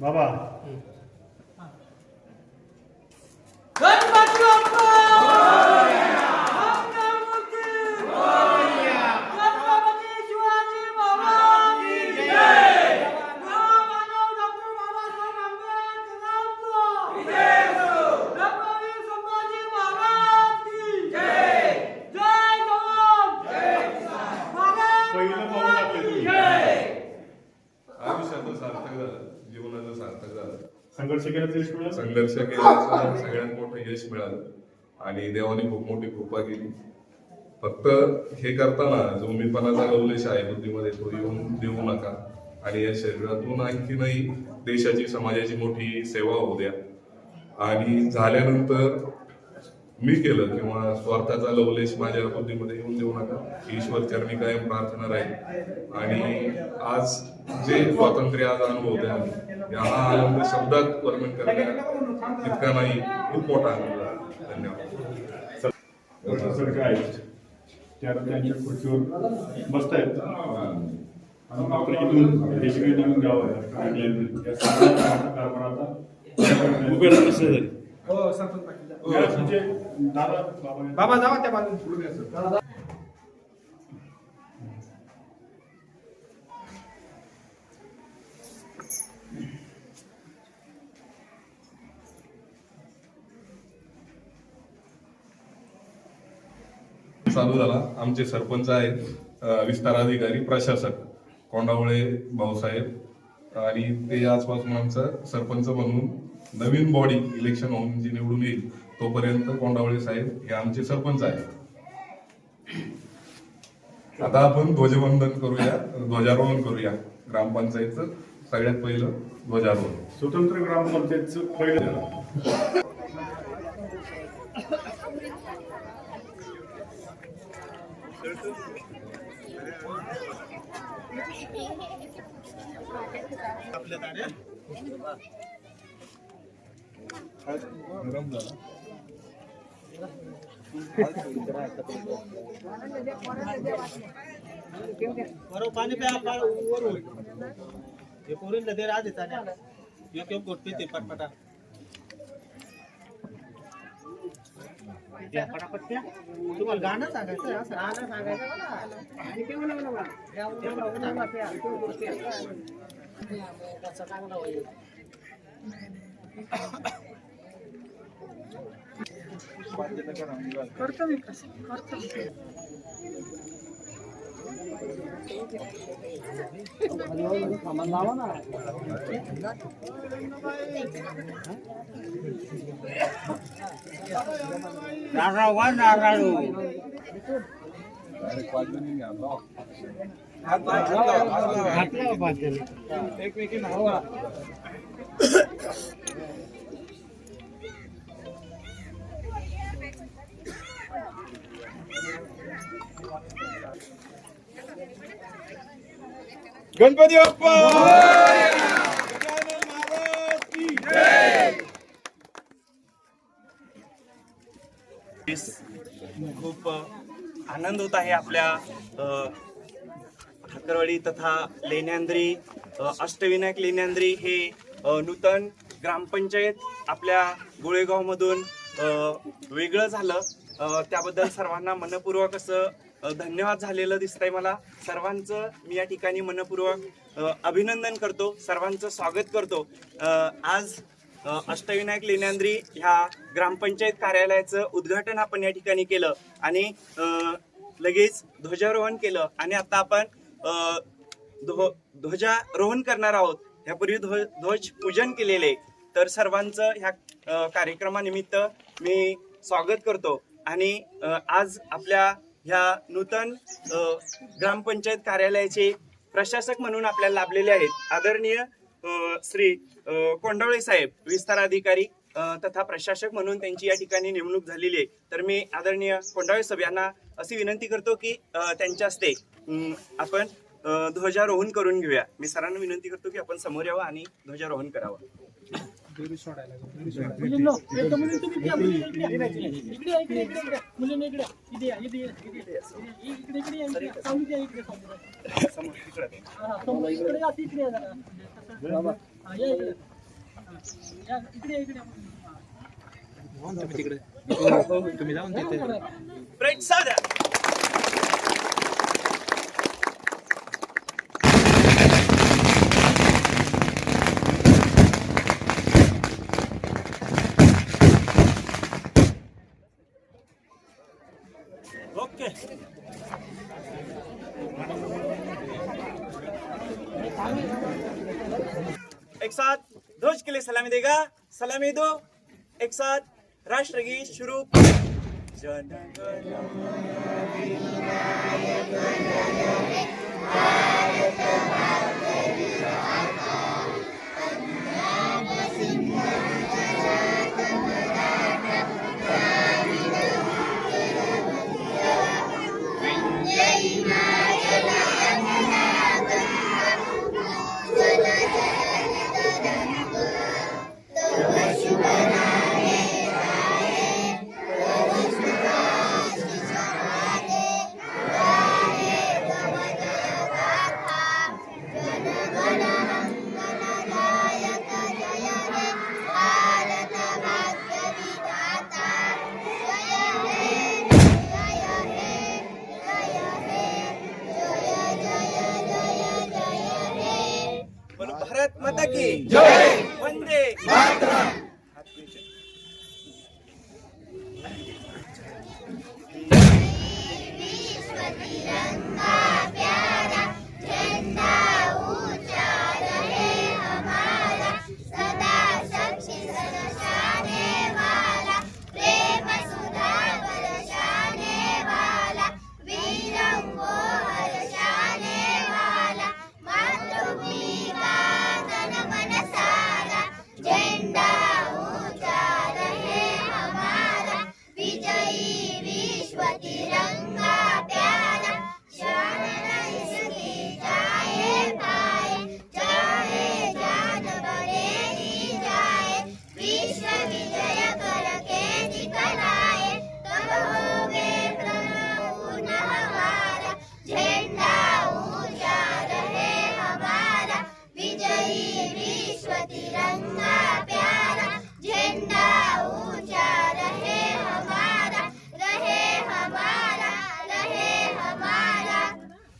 बाबा गणपती बाप्पा आयुष्याचं सार्थक झालं, जीवनाचं सार्थक झालं. संघर्ष केल्याचं यश मिळालं. संघर्ष केल्याचं सगळ्यात मोठं यश मिळालं आणि देवाने खूप मोठी कृपा केली. फक्त हे करताना जो मीपणाचा लवलेश आहे बुद्धीमध्ये तो येऊन देऊ नका आणि या शरीरातून आणखीनही देशाची समाजाची मोठी सेवा होऊ द्या. आणि झाल्यानंतर मी केलं किंवा स्वार्थाचा लवलेश माझ्या बुद्धीमध्ये येऊन देऊ नका. ईश्वर चरणी कायम प्रार्थना राहील. आणि आज जे स्वातंत्र्य आज अनुभवते आम्ही, हा आनंद शब्दात वर्णन करण्या इतका नाही, खूप मोठा आनंद आहे. धन्यवाद. सर काय त्या त्यांच्या खुर्चीवर बसतायत आणि मात्र इथून देशकडे निघून जावं आणि या सगळ्या कारभाराचा उभे राहण्यासाठी हो सरपंच पाटील म्हणजे दादा बाबा जावा त्या बाजूला. चालू झाला. आमचे सरपंच आहेत विस्तार अधिकारी प्रशासक कोंडावळे भाऊसाहेब आणि ते आजपासून आमचं सरपंच म्हणून नवीन बॉडी इलेक्शन होऊन जी निवडून येईल तोपर्यंत कोंडावळे साहेब हे आमचे सरपंच आहेत. आता आपण ध्वजवंदन करूया, ध्वजारोहण करूया. ग्रामपंचायतचं सगळ्यात पहिलं ध्वजारोहण. स्वतंत्र ग्रामपंचायतचं पहिलं पाणी प्या वरून हे पोरींना दे राहते एक एक गोट पिते पटपटा पटापट तुम्हाला गाणं सांगायचं असं गाणं सांगायचं करतो मी कसं करतो. गणपती बाप्पा खूप आनंद होत आहे. आपल्या ठाकरवाडी तथा लेण्यांद्री अष्टविनायक लेण्यांद्री हे नूतन ग्रामपंचायत आपल्या गोळेगाव मधून वेगळं झालं. त्याबद्दल सर्वांना मनपूर्वक असं धन्यवाद झालेलं दिसतंय मला. सर्वांचं मी या ठिकाणी मनपूर्वक अभिनंदन करतो, सर्वांचं स्वागत करतो. आज अष्टविनायक लेण्यांद्री ह्या ग्रामपंचायत कार्यालयाचं उद्घाटन आपण या ठिकाणी केलं आणि लगेच ध्वजारोहण केलं आणि आता आपण ध्वजारोहण करणार आहोत. यापूर्वी ध्वज पूजन केलेले. तर सर्वांचं ह्या कार्यक्रमानिमित्त मी स्वागत करतो. आणि आज आपल्या ह्या नूतन ग्रामपंचायत कार्यालयाचे प्रशासक म्हणून आपल्याला लाभलेले आहेत आदरणीय श्री कोंडावळे साहेब, विस्तार अधिकारी तथा प्रशासक म्हणून त्यांची या ठिकाणी नेमणूक झालेली आहे. तर मी आदरणीय कोंडावळे साहेब यांना अशी विनंती करतो की त्यांच्या हस्ते आपण ध्वजारोहण करून घेऊया. मी सरांना विनंती करतो की आपण समोर यावं आणि ध्वजारोहण करावं. प्रतिसाद द्या. ओके. एक साथ ध्वज के लिए सलामी देगा. सलामी दो. एक साथ राष्ट्रगीत शुरू. जन गण बोलो भारत माता की जय. वंदे मातरम.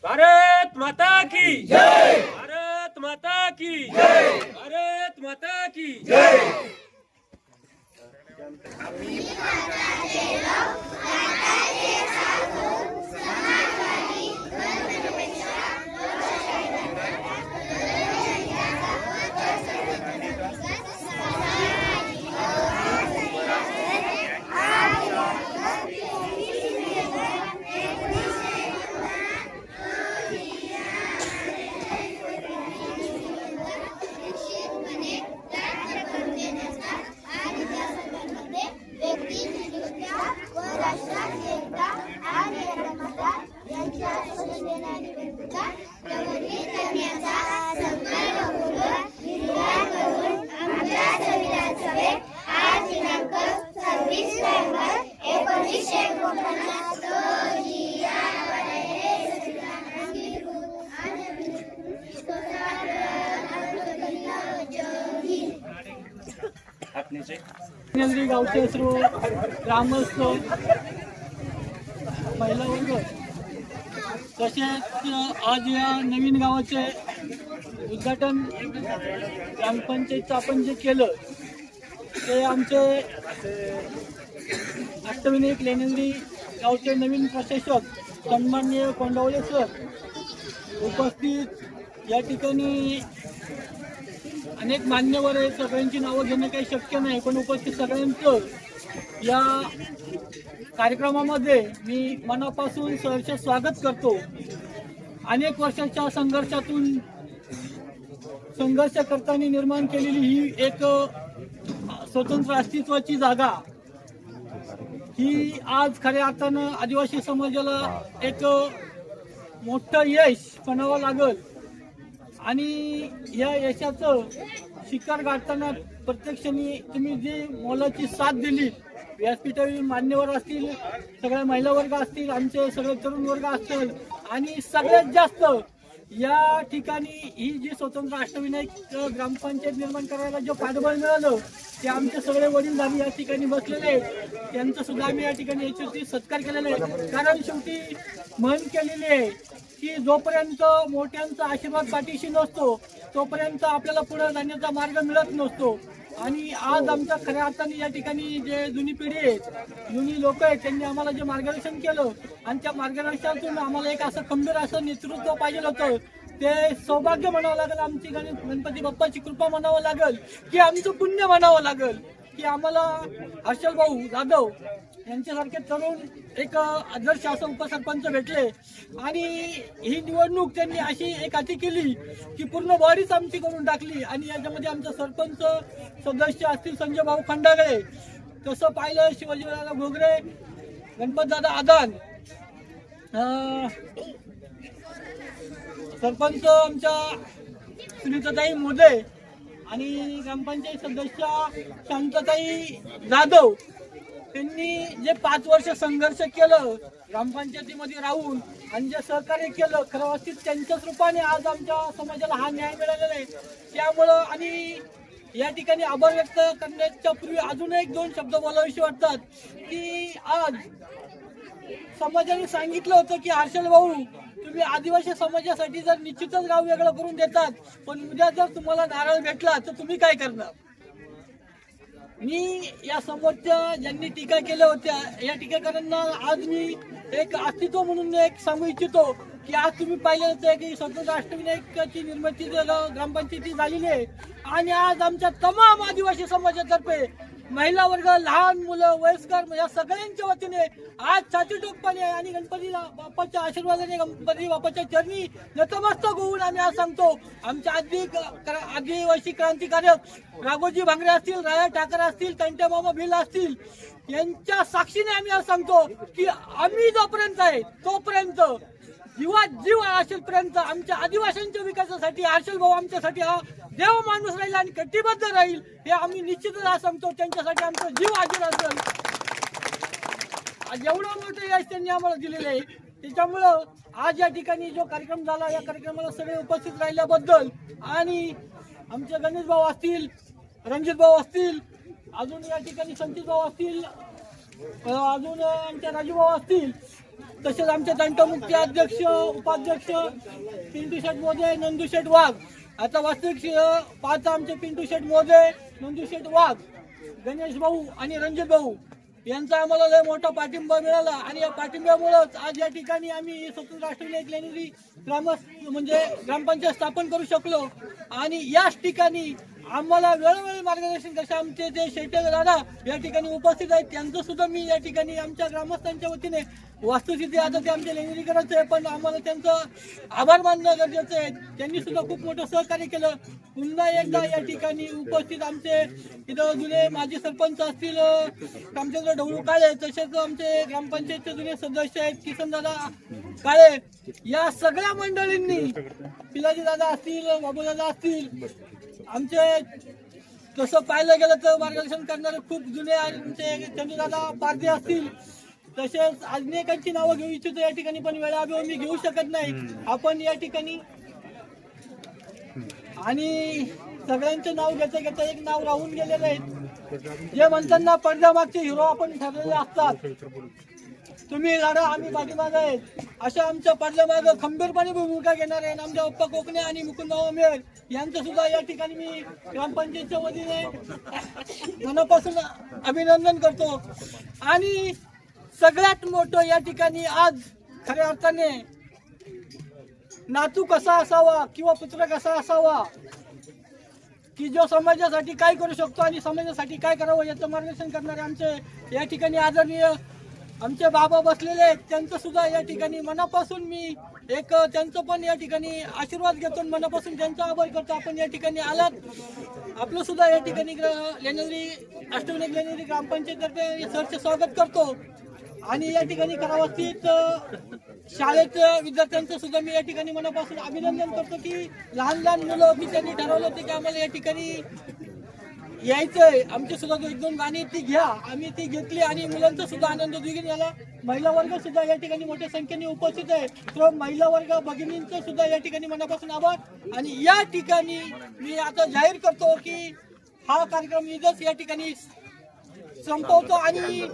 भारत माता की जय. भारत माता की जय. भारत माता की जय. नगरी गावचे सर्व ग्रामस्थ महिला वर्ग तसेच आज या नवीन गावाचे उद्घाटन ग्रामपंचायतचं आपण जे केलं ते आमचे अष्टविनायक लेणंगरी गावचे नवीन प्रशासक सन्माननीय कोंडावले सर उपस्थित या ठिकाणी अनेक मान्यवर आहेत. सगळ्यांची नावं घेणं काही शक्य नाही, पण उपस्थित सगळ्यांचं या कार्यक्रमामध्ये मी मनापासून सहर्ष स्वागत करतो. अनेक वर्षाच्या संघर्ष करताना निर्माण केलेली ही एक स्वतंत्र अस्तित्वाची जागा ही आज खऱ्या अर्थानं आदिवासी समाजाला एक मोठं यश म्हणावं लागल. आणि या यशाचं शिखर गाठताना प्रत्यक्षाने तुम्ही जी मोलाची साथ दिली, व्यासपीठावरील मान्यवर असतील, सगळ्या महिला वर्ग असतील, आमचे सगळे तरुण वर्ग असतील आणि सगळ्यात जास्त या ठिकाणी ही जी स्वतंत्र अष्टविनायक ग्रामपंचायत निर्माण करायला जो पाठबळ मिळालं ते आमचे सगळे वडीलधारी या ठिकाणी बसलेले आहेत. त्यांचं सुद्धा आम्ही या ठिकाणी याच्यावरती सत्कार केलेला आहे. कारण शेवटी म्हण केलेली आहे की जोपर्यंत मोठ्यांचा आशीर्वाद पाठीशी नसतो तोपर्यंत आपल्याला पुढे जाण्याचा मार्ग मिळत नसतो. आणि आज आमच्या खऱ्या अर्थाने या ठिकाणी जे जुनी पिढी आहे, जुनी लोक आहेत, त्यांनी आम्हाला जे मार्गदर्शन केलं आणि त्या मार्गदर्शनातून आम्हाला एक असं खंबीर असं नेतृत्व पाहिजे होतं. ते सौभाग्य म्हणावं लागेल, आमची गणपती बाप्पाची कृपा म्हणावं लागेल की आमचं पुण्य म्हणावं लागेल की आम्हाला हर्षल भाऊ जाधव यांच्यासारखे तरुण एक आदर्श असं उपसरपंच भेटले. आणि ही निवडणूक त्यांनी अशी एक हाती केली की पूर्ण बॉडीच आमची करून टाकली. आणि याच्यामध्ये आमचा सरपंच सदस्य असतील संजय भाऊ खंडागळे, तसं पाहिलं शिवाजीदादा घोगरे, गणपतदादा आदान, सरपंच आमच्या सुनीताताई मोदे आणि ग्रामपंचायत सदस्य शांतताई जाधव, त्यांनी जे 5 वर्ष संघर्ष केलं ग्रामपंचायतीमध्ये राहून आणि जे सहकार्य केलं, खरं वास्तविक त्यांच्याच रूपाने आज आमच्या समाजाला हा न्याय मिळालेला आहे. त्यामुळं आणि या ठिकाणी आभार व्यक्त करण्याच्या पूर्वी अजून 1-2 शब्द बोलावेसे वाटतात की आज समाजाने सांगितलं होतं की हर्षल भाऊ तुम्ही आदिवासी समाजासाठी जर निश्चितच गाव वेगळं करून देतात, पण उद्या जर तुम्हाला नारळ भेटला तर तुम्ही काय करणार. मी या समोरच्या ज्यांनी टीका केल्या होत्या या टीकाकारांना आज मी एक अस्तित्व म्हणून एक सांगू इच्छितो की आज तुम्ही पाहिलं आहे की स्वतंत्र अष्टविनायकाची निर्मिती ग्रामपंचायती झालेली आहे. आणि आज आमच्या तमाम आदिवासी समाजातर्फे महिला वर्ग, लहान मुलं, वयस्कर या सगळ्यांच्या वतीने आज छाती टोकपणे आणि गणपती बाप्पाच्या आशीर्वादाने गणपती बाप्पाच्या चरणी नतमस्तक होऊन आम्ही आज सांगतो, आमच्या आदिवासी क्रांतिकारक राघोजी भांगरे असतील, राया ठाकरे असतील, तंटे मामा भिल असतील, यांच्या साक्षीने आम्ही आज सांगतो की आम्ही जोपर्यंत आहे तोपर्यंत जीवात जीव असेलपर्यंत आमच्या आदिवासींच्या विकासासाठी हर्षल भाऊ आमच्यासाठी हा देव माणूस राहील आणि कटिबद्ध राहील हे आम्ही निश्चितच आज सांगतो. त्यांच्यासाठी आमचा जीव हाजीर असेल. एवढं मोठं यश त्यांनी आम्हाला दिलेलं आहे. त्याच्यामुळं आज या ठिकाणी जो कार्यक्रम झाला या कार्यक्रमाला सगळे उपस्थित राहिल्याबद्दल आणि आमचे गणेश भाऊ असतील, रणजित भाऊ असतील, अजून या ठिकाणी संचित भाऊ असतील, अजून आमचे राजू भाऊ असतील, तसेच आमचे तंटमुक्ती अध्यक्ष, उपाध्यक्ष पिंटू शेठ मोदे, नंदू शेठ वाघ, आता वास्तविक 5 आमचे पिंटू शेठ मोदे, नंदू शेठ वाघ, गणेश भाऊ आणि रणजित भाऊ यांचा आम्हाला लय मोठा पाठिंबा मिळाला. आणि या पाठिंब्यामुळेच आज या ठिकाणी आम्ही स्वतंत्र अष्टविनायक लेणेरी ग्रामपंचायत स्थापन करू शकलो. आणि याच ठिकाणी आम्हाला वेळोवेळी मार्गदर्शन कसे आमचे जे शेटे दादा या ठिकाणी उपस्थित आहेत त्यांचं सुद्धा मी या ठिकाणी आमच्या ग्रामस्थांच्या वतीने वस्तुस्थिती आता ते आमच्या लेणेरीकरांचं आहे, पण आम्हाला त्यांचं आभार मानणं गरजेचं आहे. त्यांनी सुद्धा खूप मोठं सहकार्य केलं. पुन्हा एकदा या ठिकाणी उपस्थित आमचे इथं जुने माजी सरपंच असतील रामचंद्र ढवळू काळे, तसेच आमचे ग्रामपंचायतचे जुने सदस्य आहेत किसनदादा काळे, या सगळ्या मंडळींनी, पिलाजी दादा असतील, बाबूदादा असतील, आमचे तसं पाहिलं गेलं तर मार्गदर्शन करणारे खूप जुने आमचे चंदूदादा पारदे असतील, तसेच अनेकांची नावं घेऊ इच्छितो या ठिकाणी, पण वेळाअभावी मी घेऊ शकत नाही. आपण या ठिकाणी आणि सगळ्यांचे नाव घेता घेता एक नाव राहून गेलेलं आहे. जे म्हणताना पडद्यामागचे हिरो आपण ठरलेले असतात, तुम्ही लढा आम्ही पाठीमागे आहेत, अशा आमच्या पडद्यामागे खंबीरपणे भूमिका घेणार आहे आमच्या बाप्पा कोकणे आणि मुकुंदराव मेळ यांचं सुद्धा या ठिकाणी मी ग्रामपंचायतच्या वतीने मनापासून अभिनंदन करतो. आणि सगळ्यात मोठं या ठिकाणी आज खऱ्या अर्थाने नातू कसा असावा किंवा पुत्र कसा असावा की जो समाजासाठी काय करू शकतो आणि समाजासाठी काय करावं याचं मार्गदर्शन करणारे आमचे या ठिकाणी आदरणीय आमचे बाबा बसलेले आहेत, त्यांचं सुद्धा या ठिकाणी मनापासून मी एक त्यांचं पण या ठिकाणी आशीर्वाद घेतो, मनापासून त्यांचा आभार करतो. आपण या ठिकाणी आलात, आपलं सुद्धा या ठिकाणी लेणेरी अष्टविनायक लेणेरी ग्रामपंचायततर्फे सरचे स्वागत करतो. आणि या ठिकाणी करावस्थित शाळेच्या विद्यार्थ्यांचं सुद्धा मी या ठिकाणी मनापासून अभिनंदन करतो की लहान लहान मुलं मी त्यांनी ठरवलं होतं की आम्हाला या ठिकाणी यायचंय, आमची सुद्धा एक दोन गाणी ती घ्या. आम्ही ती घेतली आणि मुलांचा सुद्धा आनंद द्विगुण झाला. महिला वर्ग सुद्धा या ठिकाणी मोठ्या संख्येने उपस्थित आहे. तर महिला वर्ग भगिनींचं सुद्धा या ठिकाणी मनापासून आभार. आणि या ठिकाणी मी आता जाहीर करतो की हा कार्यक्रम इथंच या ठिकाणी संपवतो आणि